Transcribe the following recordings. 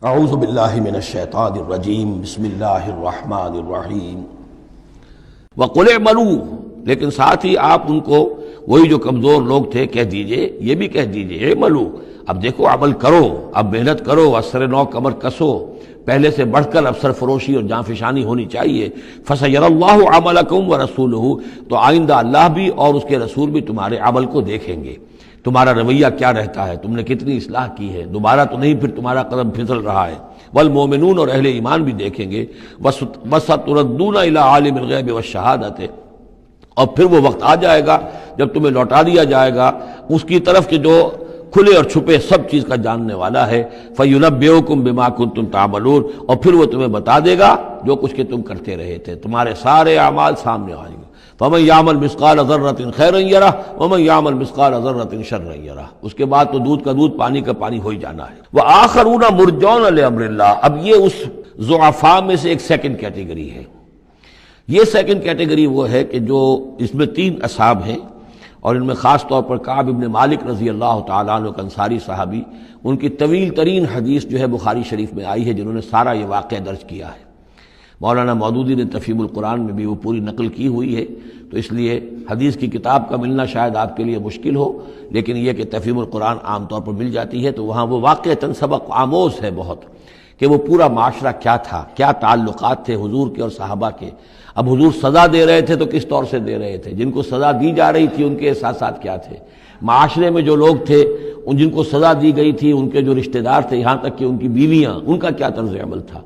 اعوذ باللہ من الشیطان الرجیم بسم اللہ الرحمن الرحیم وَقُلْ اعْمَلُوا، لیکن ساتھ ہی آپ ان کو وہی جو کمزور لوگ تھے کہہ دیجئے، یہ بھی کہہ دیجئے اعملوا، اب دیکھو عمل کرو، اب محنت کرو، اثر نو کمر کسو، پہلے سے بڑھ کر افسر فروشی اور جاں فشانی ہونی چاہیے۔ فَسَيَرَى اللَّهُ عَمَلَكُمْ وَرَسُولُهُ، تو آئندہ اللہ بھی اور اس کے رسول بھی تمہارے عمل کو دیکھیں گے، تمہارا رویہ کیا رہتا ہے، تم نے کتنی اصلاح کی ہے، دوبارہ تو نہیں پھر تمہارا قدم پھسل رہا ہے۔ والمومنون، اور اہل ایمان بھی دیکھیں گے۔ وَسَتُرَدُّونَ إِلَىٰ عَالِمِ الْغَيْبِ وَالشَّهَادَةِ، اور پھر وہ وقت آ جائے گا جب تمہیں لوٹا دیا جائے گا اس کی طرف کہ جو کھلے اور چھپے سب چیز کا جاننے والا ہے۔ فَيُنَبِّئُكُم بِمَا كُنتُمْ تَعْمَلُونَ، اور پھر وہ تمہیں بتا دے گا جو کچھ کہ تم کرتے رہے تھے، تمہارے سارے اعمال سامنے آئیں گے۔ فَمَن يَعْمَلْ مِثْقَالَ ذَرَّةٍ خَيْرًا يَرَهُ وَمَن يَعْمَلْ مِثْقَالَ ذَرَّةٍ شَرًّا يَرَهُ۔ اس کے بعد تو دودھ کا دودھ پانی کا پانی ہو ہی جانا ہے۔ وَآخَرُونَ مُرْجَوْنَ لِأَمْرِ اللَّهِ، اب یہ اس ضعفاء میں سے ایک سیکنڈ کیٹیگری ہے۔ یہ سیکنڈ کیٹیگری وہ ہے کہ جو اس میں 3 اصحاب ہیں، اور ان میں خاص طور پر کعب ابن مالک رضی اللہ تعالیٰ عنہ کا انصاری صحابی، ان کی طویل ترین حدیث جو ہے بخاری شریف میں آئی ہے، جنہوں نے سارا یہ واقعہ درج کیا ہے۔ مولانا مودودی نے تفہیم القرآن میں بھی وہ پوری نقل کی ہوئی ہے، تو اس لیے حدیث کی کتاب کا ملنا شاید آپ کے لیے مشکل ہو، لیکن یہ کہ تفہیم القرآن عام طور پر مل جاتی ہے، تو وہاں وہ واقعتاً سبق آموز ہے بہت، کہ وہ پورا معاشرہ کیا تھا، کیا تعلقات تھے حضور کے اور صحابہ کے۔ اب حضور سزا دے رہے تھے تو کس طور سے دے رہے تھے، جن کو سزا دی جا رہی تھی ان کے احساسات کیا تھے، معاشرے میں جو لوگ تھے ان جن کو سزا دی گئی تھی ان کے جو رشتہ دار تھے، یہاں تک کہ ان کی بیویاں، ان کا کیا طرز عمل تھا۔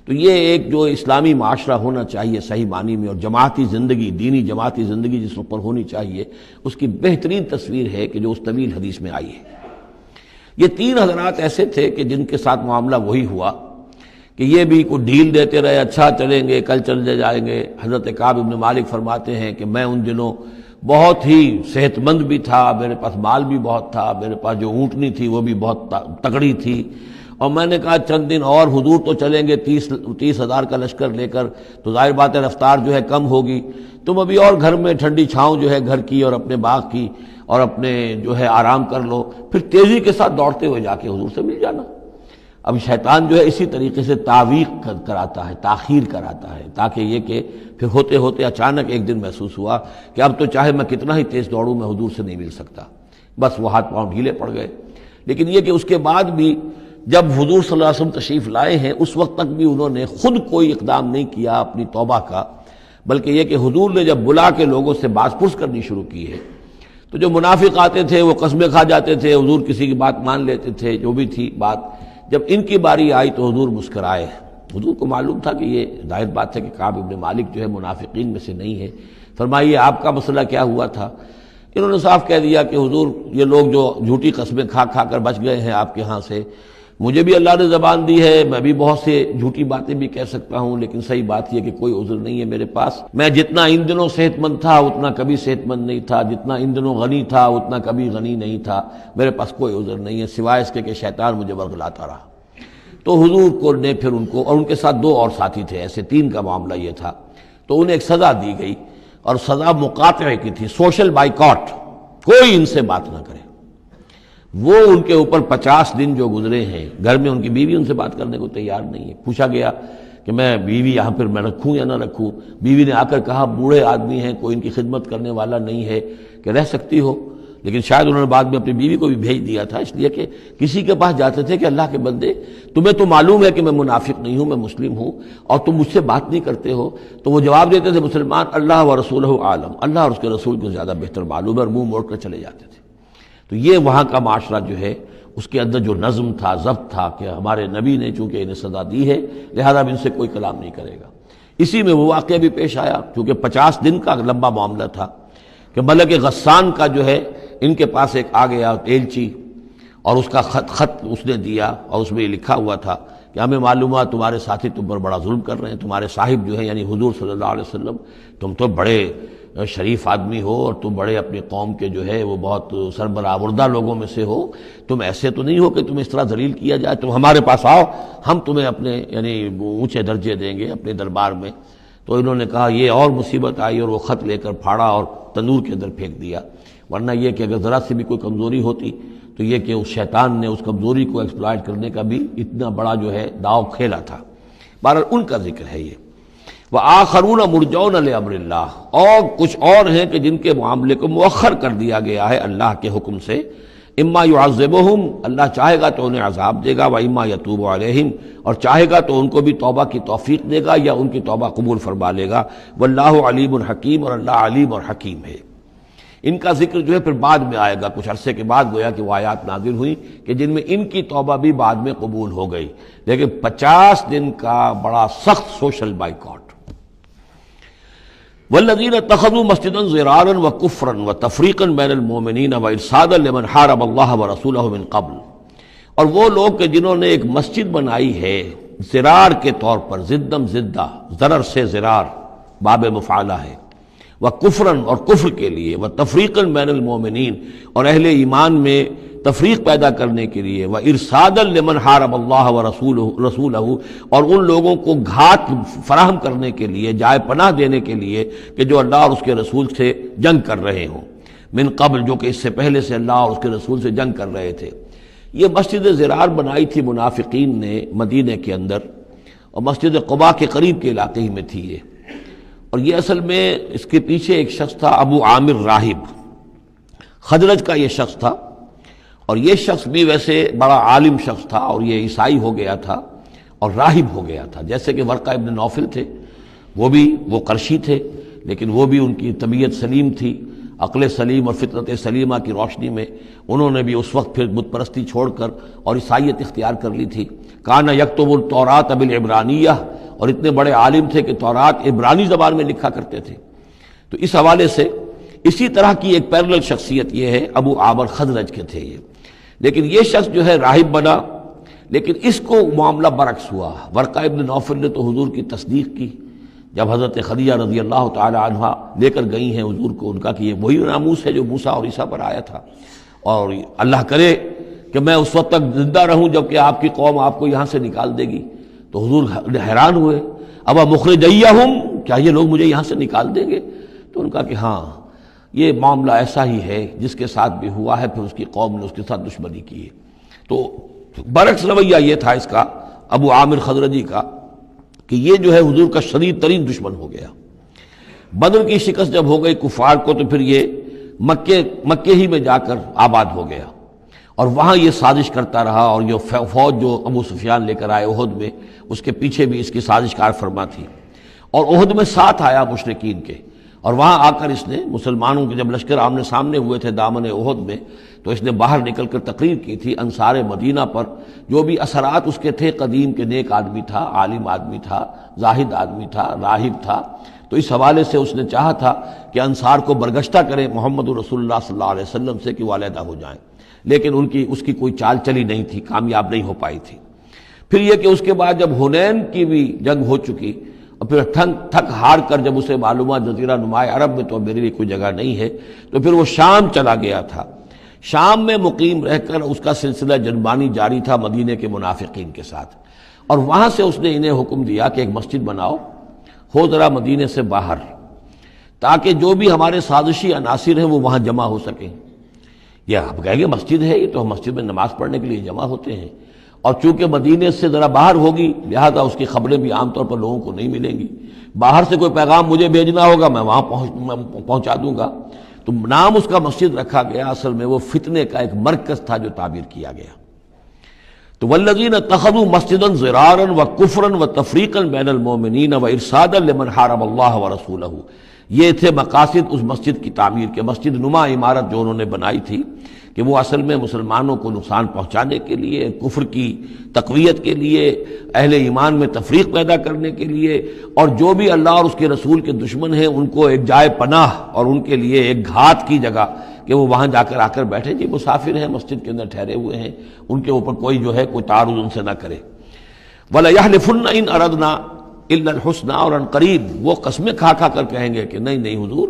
تو یہ ایک جو اسلامی معاشرہ ہونا چاہیے صحیح معنی میں، اور جماعتی زندگی، دینی جماعتی زندگی جس پر ہونی چاہیے، اس کی بہترین تصویر ہے کہ جو اس طویل حدیث میں آئی ہے۔ یہ 3 حضرات ایسے تھے کہ جن کے ساتھ معاملہ وہی ہوا کہ یہ بھی کوئی ڈھیل دیتے رہے، اچھا چلیں گے، کل چلے جائیں گے۔ حضرت کعب ابن مالک فرماتے ہیں کہ میں ان دنوں بہت ہی صحت مند بھی تھا، میرے پاس مال بھی بہت تھا، میرے پاس جو اونٹنی تھی وہ بھی بہت تگڑی تھی، اور میں نے کہا چند دن اور حضور تو چلیں گے 30,000 کا لشکر لے کر، تو ظاہر بات ہے رفتار جو ہے کم ہوگی، تم ابھی اور گھر میں ٹھنڈی چھاؤں جو ہے گھر کی اور اپنے باغ کی اور اپنے جو ہے آرام کر لو، پھر تیزی کے ساتھ دوڑتے ہوئے جا کے حضور سے مل جانا۔ اب شیطان جو ہے اسی طریقے سے تعویق کراتا ہے، تاخیر کراتا ہے، تاکہ یہ کہ پھر ہوتے ہوتے اچانک ایک دن محسوس ہوا کہ اب تو چاہے میں کتنا ہی تیز دوڑوں میں حضور سے نہیں مل سکتا، بس وہ ہاتھ پاؤں ڈھیلے پڑ گئے۔ لیکن یہ کہ اس کے بعد بھی جب حضور صلی اللہ علیہ وسلم تشریف لائے ہیں اس وقت تک بھی انہوں نے خود کوئی اقدام نہیں کیا اپنی توبہ کا، بلکہ یہ کہ حضور نے جب بلا کے لوگوں سے باز پرس کرنی شروع کی ہے، تو جو منافق آتے تھے وہ قسمیں کھا جاتے تھے، حضور کسی کی بات مان لیتے تھے، جو بھی تھی بات، جب ان کی باری آئی تو حضور مسکرائے۔ حضور کو معلوم تھا کہ یہ ظاہر بات ہے کہ کعب ابن مالک جو ہے منافقین میں سے نہیں ہے۔ فرمائیے آپ کا مسئلہ کیا ہوا تھا؟ انہوں نے صاف کہہ دیا کہ حضور یہ لوگ جو جھوٹی قسمیں کھا کھا کر بچ گئے ہیں آپ کے ہاں سے، مجھے بھی اللہ نے زبان دی ہے، میں بھی بہت سے جھوٹی باتیں بھی کہہ سکتا ہوں، لیکن صحیح بات یہ کہ کوئی عذر نہیں ہے میرے پاس۔ میں جتنا ان دنوں صحت مند تھا اتنا کبھی صحت مند نہیں تھا، جتنا ان دنوں غنی تھا اتنا کبھی غنی نہیں تھا، میرے پاس کوئی عذر نہیں ہے سوائے اس کے کہ شیطان مجھے ورغلاتا رہا۔ تو حضور کو نے پھر ان کو، اور ان کے ساتھ 2 اور ساتھی تھے، ایسے 3 کا معاملہ یہ تھا، تو انہیں ایک سزا دی گئی، اور سزا مقاطعے کی تھی، سوشل بائیکاٹ، کوئی ان سے بات نہ کرے۔ وہ ان کے اوپر 50 دن جو گزرے ہیں، گھر میں ان کی بیوی ان سے بات کرنے کو تیار نہیں ہے۔ پوچھا گیا کہ میں بیوی یہاں پر میں رکھوں یا نہ رکھوں، بیوی نے آ کر کہا بوڑھے آدمی ہیں، کوئی ان کی خدمت کرنے والا نہیں ہے کہ رہ سکتی ہو، لیکن شاید انہوں نے بعد میں اپنی بیوی کو بھی بھیج دیا تھا، اس لیے کہ کسی کے پاس جاتے تھے کہ اللہ کے بندے تمہیں تو معلوم ہے کہ میں منافق نہیں ہوں، میں مسلم ہوں، اور تم مجھ سے بات نہیں کرتے ہو، تو وہ جواب دیتے تھے مسلمان اللہ و رسولہ عالم، اللہ اور اس کے رسول کو زیادہ بہتر معلوم ہے، اور منہ موڑ کر چلے جاتے تھے۔ تو یہ وہاں کا معاشرہ جو ہے اس کے اندر جو نظم تھا، ضبط تھا کہ ہمارے نبی نے چونکہ انہیں سزا دی ہے لہذا ان سے کوئی کلام نہیں کرے گا۔ اسی میں وہ واقعہ بھی پیش آیا، چونکہ 50 دن کا لمبا معاملہ تھا، کہ ملک غسان کا جو ہے ان کے پاس ایک آ گیا تیلچی، اور اس کا خط اس نے دیا، اور اس میں یہ لکھا ہوا تھا کہ ہمیں معلوم ہوا تمہارے ساتھی تم پر بڑا ظلم کر رہے ہیں، تمہارے صاحب جو ہیں یعنی حضور صلی اللہ علیہ وسلم، تم تو بڑے شریف آدمی ہو اور تم بڑے اپنی قوم کے جو ہے وہ بہت سربراوردہ لوگوں میں سے ہو، تم ایسے تو نہیں ہو کہ تم اس طرح ذلیل کیا جائے، تم ہمارے پاس آؤ، ہم تمہیں اپنے یعنی اونچے درجے دیں گے اپنے دربار میں۔ تو انہوں نے کہا یہ اور مصیبت آئی، اور وہ خط لے کر پھاڑا اور تندور کے اندر پھینک دیا، ورنہ یہ کہ اگر ذرا سی بھی کوئی کمزوری ہوتی تو یہ کہ اس شیطان نے اس کمزوری کو ایکسپلائٹ کرنے کا بھی اتنا بڑا جو ہے داؤ کھیلا تھا۔ بہرحال ان کا ذکر ہے یہ۔ وآخرون مرجون لامر اللہ، اور کچھ اور ہیں کہ جن کے معاملے کو مؤخر کر دیا گیا ہے اللہ کے حکم سے۔ اما یعذبہم، اللہ چاہے گا تو انہیں عذاب دے گا، واما یتوب علیہم، اور چاہے گا تو ان کو بھی توبہ کی توفیق دے گا یا ان کی توبہ قبول فرما لے گا۔ واللہ علیم حکیم، اور اللہ علیم اور حکیم ہے۔ ان کا ذکر جو ہے پھر بعد میں آئے گا، کچھ عرصے کے بعد گویا کہ وہ آیات نازل ہوئی کہ جن میں ان کی توبہ بھی بعد میں قبول ہو گئی، لیکن 50 دن کا بڑا سخت سوشل بائیکاٹ۔ والذین اتخذوا مسجدا ضرارا وکفرا وتفریقا بین المؤمنین وارصادا لمن حارب اللہ ورسولہ من قبل، اور وہ لوگ کہ جنہوں نے ایک مسجد بنائی ہے ضرار کے طور پر، زدم زدہ، ضرر سے ضرار باب مفعلہ ہے، وکفرا، اور کفر کے لیے، وتفریقا بین المؤمنین، اور اہل ایمان میں تفریق پیدا کرنے کے لیے، وارصادا لمن حارب اللہ ورسولہ، اور ان لوگوں کو گھات فراہم کرنے کے لیے، جائے پناہ دینے کے لیے کہ جو اللہ اور اس کے رسول سے جنگ کر رہے ہوں، من قبل، جو کہ اس سے پہلے سے اللہ اور اس کے رسول سے جنگ کر رہے تھے۔ یہ مسجد ضرار بنائی تھی منافقین نے مدینے کے اندر، اور مسجد قباء کے قریب کے علاقے ہی میں تھی یہ، اور یہ اصل میں اس کے پیچھے ایک شخص تھا ابو عامر راہب، خزرج کا یہ شخص تھا، اور یہ شخص بھی ویسے بڑا عالم شخص تھا، اور یہ عیسائی ہو گیا تھا اور راہب ہو گیا تھا، جیسے کہ ورقہ ابن نوفل تھے، وہ قرشی تھے، لیکن وہ بھی ان کی طبیعت سلیم تھی، عقل سلیم اور فطرت سلیمہ کی روشنی میں انہوں نے بھی اس وقت پھر بت پرستی چھوڑ کر اور عیسائیت اختیار کر لی تھی۔ کان یکتب التوراۃ بالعبرانیہ، اور اتنے بڑے عالم تھے کہ تورات عبرانی زبان میں لکھا کرتے تھے۔ تو اس حوالے سے اسی طرح کی ایک پیرلل شخصیت یہ ہے، ابو عامر خزرج کے تھے یہ، لیکن یہ شخص جو ہے راہب بنا، لیکن اس کو معاملہ برعکس ہوا۔ ورقہ ابن نوفل نے تو حضور کی تصدیق کی، جب حضرت خدیجہ رضی اللہ تعالی عنہا لے کر گئی ہیں حضور کو، ان کا کہ یہ وہی ناموس ہے جو موسیٰ اور عیسیٰ پر آیا تھا، اور اللہ کرے کہ میں اس وقت تک زندہ رہوں جب کہ آپ کی قوم آپ کو یہاں سے نکال دے گی۔ تو حضور حیران ہوئے، ابا مخرجیہم، کیا یہ لوگ مجھے یہاں سے نکال دیں گے؟ تو ان کا کہ ہاں، یہ معاملہ ایسا ہی ہے جس کے ساتھ بھی ہوا ہے، پھر اس کی قوم نے اس کے ساتھ دشمنی کی ہے۔ تو برعکس رویہ یہ تھا اس کا، ابو عامر خزرجی کا، کہ یہ جو ہے حضور کا شدید ترین دشمن ہو گیا۔ بدر کی شکست جب ہو گئی کفار کو، تو پھر یہ مکے ہی میں جا کر آباد ہو گیا، اور وہاں یہ سازش کرتا رہا، اور یہ فوج جو ابو سفیان لے کر آئے احد میں، اس کے پیچھے بھی اس کی سازش کار فرما تھی، اور احد میں ساتھ آیا مشرکین کے، اور وہاں آ کر اس نے مسلمانوں کے جب لشکر آمنے سامنے ہوئے تھے دامن احد میں، تو اس نے باہر نکل کر تقریر کی تھی انصار مدینہ پر، جو بھی اثرات اس کے تھے، قدیم کے نیک آدمی تھا، عالم آدمی تھا، زاہد آدمی تھا، راہب تھا، تو اس حوالے سے اس نے چاہا تھا کہ انصار کو برگشتہ کرے محمد رسول اللہ صلی اللہ علیہ وسلم سے کہ وہ علیحدہ ہو جائیں، لیکن اس کی کوئی چال چلی نہیں تھی، کامیاب نہیں ہو پائی تھی۔ پھر یہ کہ اس کے بعد جب حنین کی بھی جنگ ہو چکی، اور پھر تھک ہار کر جب اسے معلوم جزیرہ نما عرب میں تو میرے لیے کوئی جگہ نہیں ہے، تو پھر وہ شام چلا گیا تھا۔ شام میں مقیم رہ کر اس کا سلسلہ جنبانی جاری تھا مدینے کے منافقین کے ساتھ، اور وہاں سے اس نے انہیں حکم دیا کہ ایک مسجد بناؤ، ہو ذرا مدینے سے باہر، تاکہ جو بھی ہمارے سازشی عناصر ہیں وہ وہاں جمع ہو سکیں۔ یہ آپ کہیں گے مسجد ہے، یہ تو ہم مسجد میں نماز پڑھنے کے لیے جمع ہوتے ہیں، اور چونکہ مدینے سے ذرا باہر ہوگی لہذا اس کی خبریں بھی عام طور پر لوگوں کو نہیں ملیں گی، باہر سے کوئی پیغام مجھے بھیجنا ہوگا میں وہاں پہنچا دوں گا۔ تو نام اس کا مسجد رکھا گیا، اصل میں وہ فتنے کا ایک مرکز تھا جو تعبیر کیا گیا۔ تو والذین اتخذوا مسجدا ضرارا وکفرا وتفریقا بین المؤمنین وارصادا لمن حارب اللہ ورسولہ، یہ تھے مقاصد اس مسجد کی تعمیر کے، مسجد نما عمارت جو انہوں نے بنائی تھی، کہ وہ اصل میں مسلمانوں کو نقصان پہنچانے کے لیے، کفر کی تقویت کے لیے، اہل ایمان میں تفریق پیدا کرنے کے لیے، اور جو بھی اللہ اور اس کے رسول کے دشمن ہیں ان کو ایک جائے پناہ اور ان کے لیے ایک گھات کی جگہ کہ وہ وہاں جا کر آ کر بیٹھے، جی مسافر ہیں، مسجد کے اندر ٹھہرے ہوئے ہیں، ان کے اوپر کوئی جو ہے کوئی تعارض ان سے نہ کرے۔ وَلَيَحْلِفُنَّ إِنْ أَرَدْنَا إِلَّا الْحُسْنَى، اور ان قریب وہ قسمیں کھا کھا کر کہیں گے کہ نہیں حضور،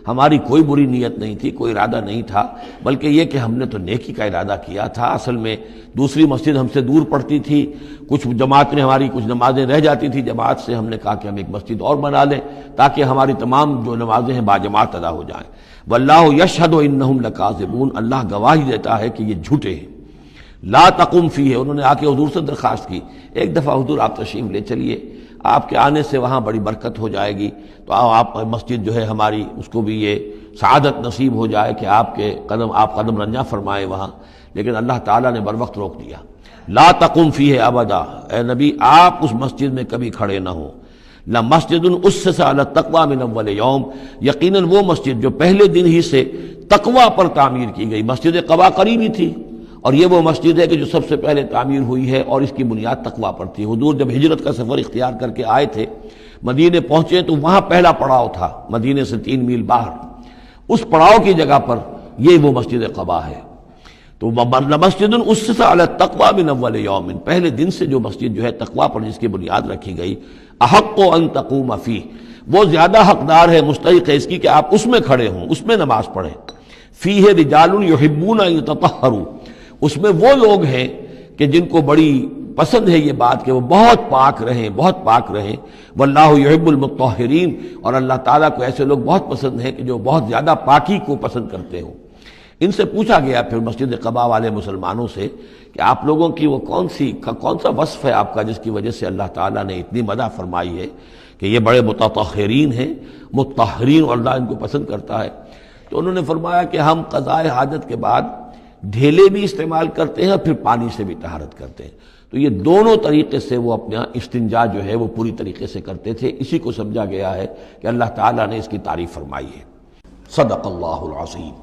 ہماری کوئی بری نیت نہیں تھی، کوئی ارادہ نہیں تھا، بلکہ یہ کہ ہم نے تو نیکی کا ارادہ کیا تھا۔ اصل میں دوسری مسجد ہم سے دور پڑتی تھی، کچھ جماعت میں ہماری کچھ نمازیں رہ جاتی تھی جماعت سے، ہم نے کہا کہ ہم ایک مسجد اور بنا لیں تاکہ ہماری تمام جو نمازیں ہیں باجماعت ادا ہو جائیں۔ واللہ یشہد انہم لکاذبون، اللہ گواہی دیتا ہے کہ یہ جھوٹے ہیں۔ لا تقم فیہ، انہوں نے آ کے حضور سے درخواست کی، ایک دفعہ حضور آپ تشریف لے چلیے، آپ کے آنے سے وہاں بڑی برکت ہو جائے گی، تو آپ مسجد جو ہے ہماری اس کو بھی یہ سعادت نصیب ہو جائے کہ آپ قدم رنجاں فرمائیں وہاں۔ لیکن اللہ تعالیٰ نے بر وقت روک دیا۔ لا تقم فیہ ابدا، اے نبی آپ اس مسجد میں کبھی کھڑے نہ ہوں۔ لمسجد اسس علی التقوی من اول یوم، یقیناً وہ مسجد جو پہلے دن ہی سے تقوی پر تعمیر کی گئی، مسجد قباء قریب ہی تھی، اور یہ وہ مسجد ہے کہ جو سب سے پہلے تعمیر ہوئی ہے اور اس کی بنیاد تقوی پر تھی۔ حضور جب ہجرت کا سفر اختیار کر کے آئے تھے، مدینے پہنچے تو وہاں پہلا پڑاؤ تھا، مدینے سے 3 میل باہر، اس پڑاؤ کی جگہ پر یہ وہ مسجد قباء ہے۔ تو مسجد اسس علی التقوی من اول یوم، پہلے دن سے جو مسجد جو ہے تقوی پر جس کی بنیاد رکھی گئی، احق ان تقوم فیہ، وہ زیادہ حقدار ہے، مستحق ہے اس کی کہ آپ اس میں کھڑے ہوں، اس میں نماز پڑھیں۔ فیہ رجال یحبون ان یتطہروا، اس میں وہ لوگ ہیں کہ جن کو بڑی پسند ہے یہ بات کہ وہ بہت پاک رہیں، بہت پاک رہیں۔ واللہ یحب المطہرین، اور اللہ تعالیٰ کو ایسے لوگ بہت پسند ہیں کہ جو بہت زیادہ پاکی کو پسند کرتے ہوں۔ ان سے پوچھا گیا پھر مسجد قباء والے مسلمانوں سے کہ آپ لوگوں کی وہ کون سا وصف ہے آپ کا جس کی وجہ سے اللہ تعالیٰ نے اتنی مدح فرمائی ہے کہ یہ بڑے متطہرین ہیں، مطہرین، اور اللہ ان کو پسند کرتا ہے؟ تو انہوں نے فرمایا کہ ہم قضاء حاجت کے بعد ڈھیلے بھی استعمال کرتے ہیں اور پھر پانی سے بھی طہارت کرتے ہیں۔ تو یہ دونوں طریقے سے وہ اپنا استنجا جو ہے وہ پوری طریقے سے کرتے تھے۔ اسی کو سمجھا گیا ہے کہ اللہ تعالیٰ نے اس کی تعریف فرمائی ہے۔ صدق اللہ العظیم۔